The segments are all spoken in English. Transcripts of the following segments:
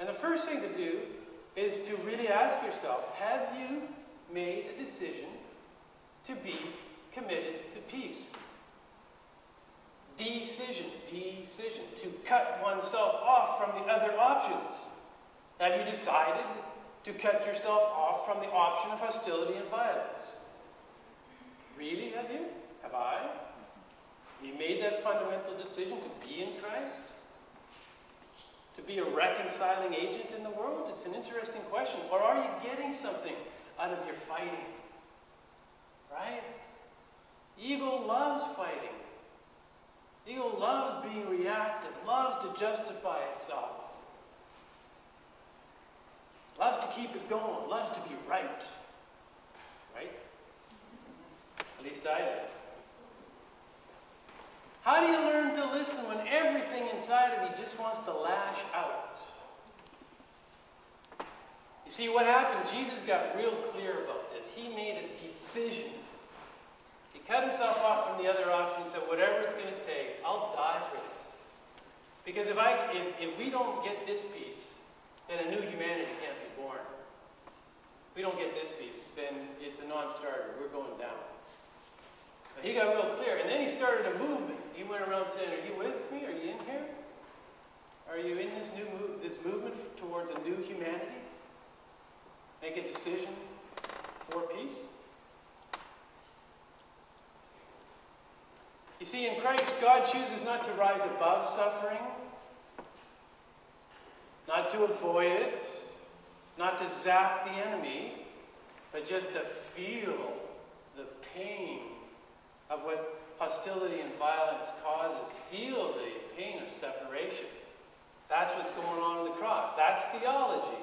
And the first thing to do is to really ask yourself, have you made a decision to be committed to peace? Decision, to cut oneself off from the other options. Have you decided to cut yourself off from the option of hostility and violence? Really, have you? Have I? Have you made that fundamental decision to be in Christ? To be a reconciling agent in the world? It's an interesting question. Or are you getting something out of your fighting? Right? Ego loves fighting. Ego loves being reactive, loves to justify itself. Loves to keep it going, loves to be right. Right? At least I do. How do you learn to listen when everything inside of you just wants to lash out? You see what happened? Jesus got real clear about this. He made a decision. He cut himself off from the other options, said, whatever it's going to take, I'll die for this. Because if we don't get this peace, then a new humanity can't be born. If we don't get this peace, then it's a non-starter. We're going down. But he got real clear. And then he started a movement. He went around saying, are you with me? Are you in here? Are you in this movement towards a new humanity? Make a decision for peace? You see, in Christ, God chooses not to rise above suffering, not to avoid it, not to zap the enemy, but just to feel the pain of what hostility and violence causes. Feel the pain of separation. That's what's going on the cross. That's theology.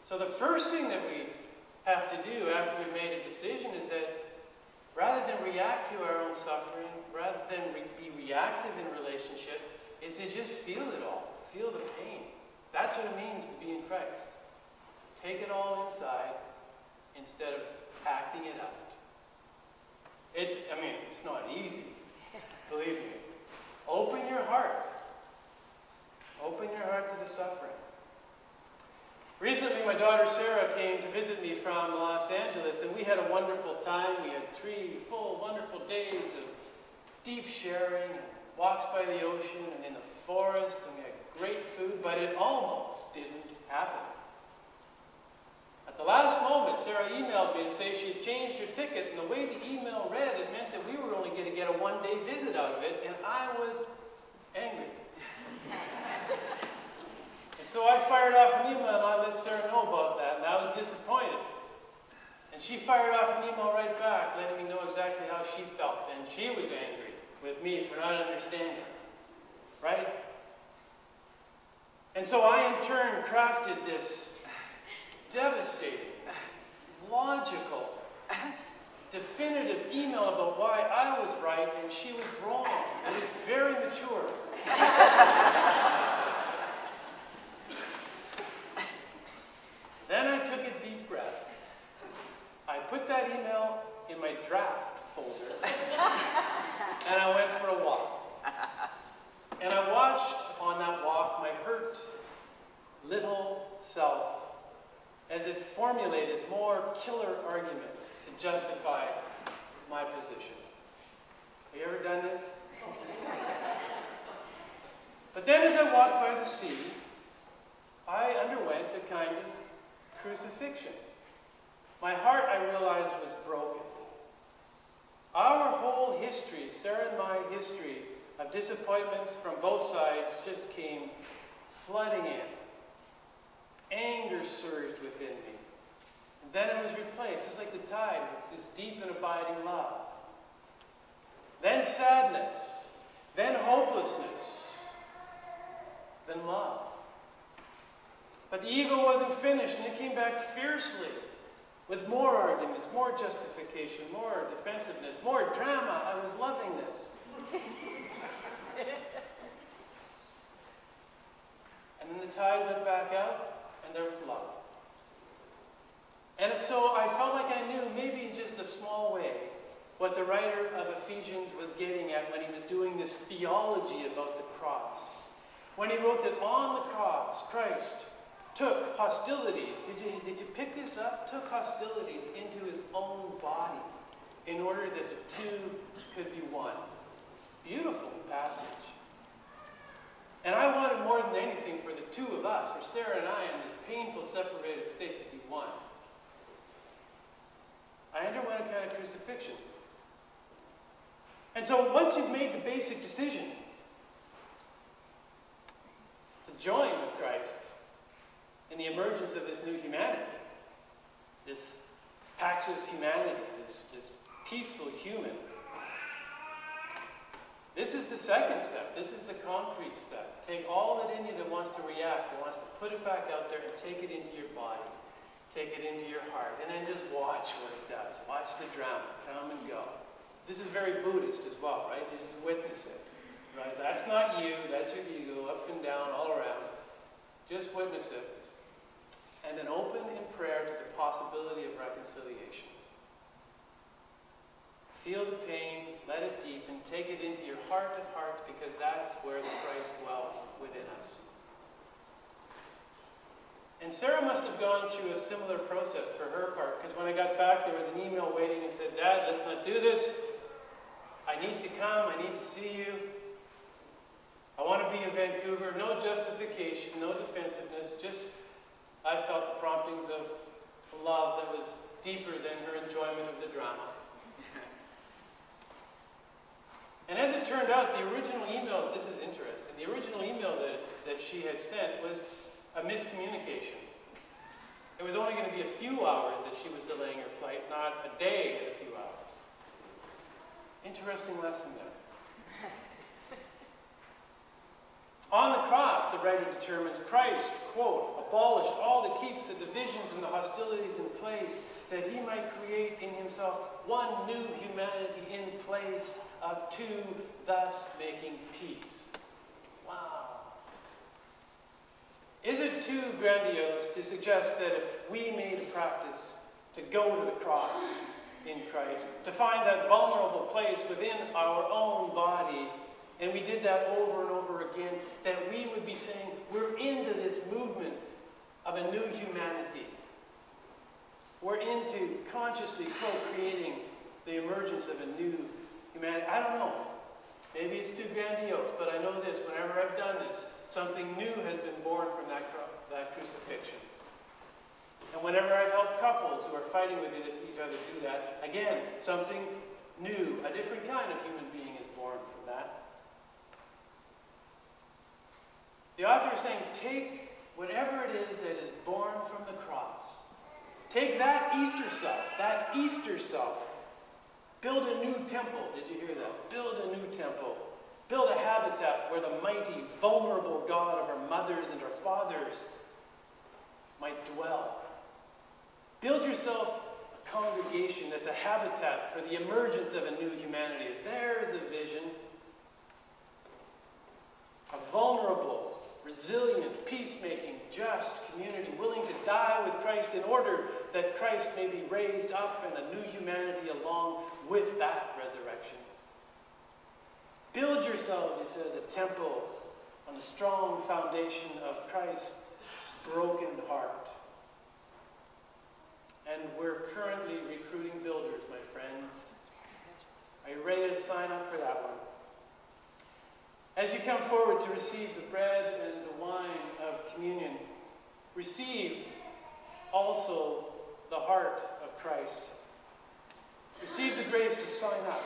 So the first thing that we have to do after we've made a decision is that rather than react to our own suffering, rather than be reactive in relationship, is to just feel it all. Feel the pain. That's what it means to be in Christ. Take it all inside instead of acting it out. It's not easy. Believe me. Open your heart. Open your heart to the suffering. Recently, my daughter Sarah came to visit me from Los Angeles, and we had a wonderful time. We had 3 full, wonderful days of deep sharing, and walks by the ocean and in the forest, and we had great food, but it almost didn't happen. At the last moment, Sarah emailed me to say she had changed her ticket, and the way the email read, it meant that we were only going to get a 1-day visit out of it, and I was angry. And so I fired off an email, and I let Sarah know about that, and I was disappointed. And she fired off an email right back, letting me know exactly how she felt, and she was angry with me for not understanding. Right? And so I, in turn, crafted this devastating, logical, definitive email about why I was right and she was wrong. It was very mature. Then I took a deep breath. I put that email in my draft folder, and I went for a walk. And I watched on that walk my hurt little self as it formulated more killer arguments to justify my position. Have you ever done this? But then as I walked by the sea, I underwent a kind of crucifixion. My heart, I realized, was broken. Our whole history, Sarah and my history, of disappointments from both sides just came flooding in. Anger surged within me. And then it was replaced, just like the tide, with this deep and abiding love. Then sadness. Then hopelessness. Then love. But the ego wasn't finished, and it came back fiercely with more arguments, more justification, more defensiveness, more drama. I was loving this. And then the tide went back out, and there was love. And so I felt like I knew, maybe in just a small way, what the writer of Ephesians was getting at when he was doing this theology about the cross. when he wrote that on the cross, Christ took hostilities. Did you pick this up? Took hostilities into his own body in order that the two could be one. It's a beautiful passage. And I wanted more than anything for the two of us, for Sarah and I, in this painful separated state, to be one. I underwent a kind of crucifixion. And so once you've made the basic decision to join with Christ in the emergence of this new humanity, this Paxis humanity, this peaceful human, this is the second step. This is the concrete step. Take all that in you that wants to react, that wants to put it back out there and take it into your body. Take it into your heart. And then just watch what it does. Watch the drama come and go. This is very Buddhist as well, right? You just witness it. Right? That's not you. That's your ego, up and down, all around. Just witness it. And then open in prayer to the possibility of reconciliation. Feel the pain, let it deepen, take it into your heart of hearts, because that's where the Christ dwells within us. And Sarah must have gone through a similar process for her part, because when I got back, there was an email waiting and said, "Dad, let's not do this. I need to come. I need to see you. I want to be in Vancouver." No justification, no defensiveness, just I felt the promptings of a love that was deeper than her enjoyment of the drama. And as it turned out, the original email, this is interesting, the original email that she had sent was a miscommunication. It was only going to be a few hours that she was delaying her flight, not a day and a few hours. Interesting lesson there. On the cross, the writer determines, Christ, quote, abolished all that keeps the divisions and the hostilities in place, that he might create in himself one new humanity in place of two, thus making peace. Wow. Is it too grandiose to suggest that if we made a practice to go to the cross in Christ, to find that vulnerable place within our own body, and we did that over and over again, that we would be saying, we're into this movement of a new humanity. We're into consciously co-creating the emergence of a new humanity. I don't know. Maybe it's too grandiose, but I know this. Whenever I've done this, something new has been born from that crucifixion. And whenever I've helped couples who are fighting with each other do that, again, something new, a different kind of human being is born from that. The author is saying, take whatever it is that is born from the cross. Take that Easter self. Build a new temple. Did you hear that? Build a new temple. Build a habitat where the mighty, vulnerable God of our mothers and our fathers might dwell. Build yourself a congregation that's a habitat for the emergence of a new humanity. There's a vision. A vulnerable, resilient, peacemaking, just community willing to die with Christ in order that Christ may be raised up and a new humanity along with that resurrection. Build yourselves, he says, a temple on the strong foundation of Christ's broken heart. And we're currently recruiting builders, my friends. Are you ready to sign up for that one? As you come forward to receive the bread and the wine of communion, receive also the heart of Christ. Receive the grace to sign up